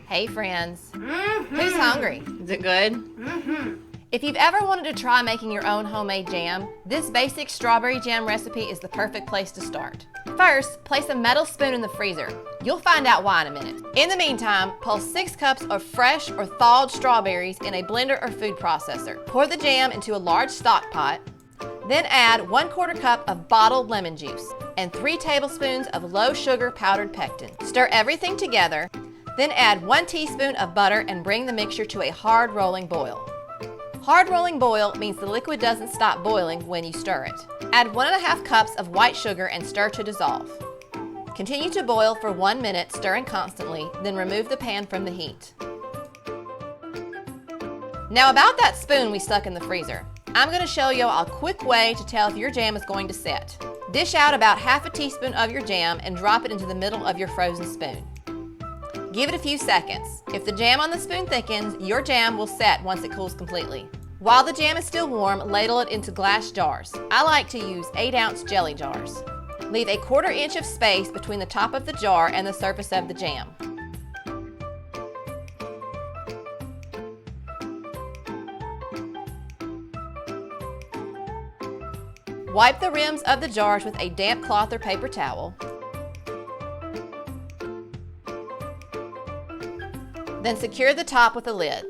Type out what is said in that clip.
Hey friends. Who's hungry? Is it good? If you've ever wanted to try making your own homemade jam, this basic strawberry jam recipe is the perfect place to start. First, place a metal spoon in the freezer. You'll find out why in a minute. In the meantime, pulse 6 cups of fresh or thawed strawberries in a blender or food processor. Pour the jam into a large stock pot. Then add 1/4 cup of bottled lemon juice and 3 tablespoons of low sugar powdered pectin. Stir everything together. Then add 1 teaspoon of butter and bring the mixture to a hard rolling boil. Hard rolling boil means the liquid doesn't stop boiling when you stir it. Add 1½ cups of white sugar and stir to dissolve. Continue to boil for 1 minute, stirring constantly, then remove the pan from the heat. Now about that spoon we stuck in the freezer. I'm going to show you a quick way to tell if your jam is going to set. Dish out about ½ a teaspoon of your jam and drop it into the middle of your frozen spoon. Give it a few seconds. If the jam on the spoon thickens, your jam will set once it cools completely. While the jam is still warm, ladle it into glass jars. I like to use 8-ounce jelly jars. Leave a 1/4 inch of space between the top of the jar and the surface of the jam. Wipe the rims of the jars with a damp cloth or paper towel. Then secure the top with a lid.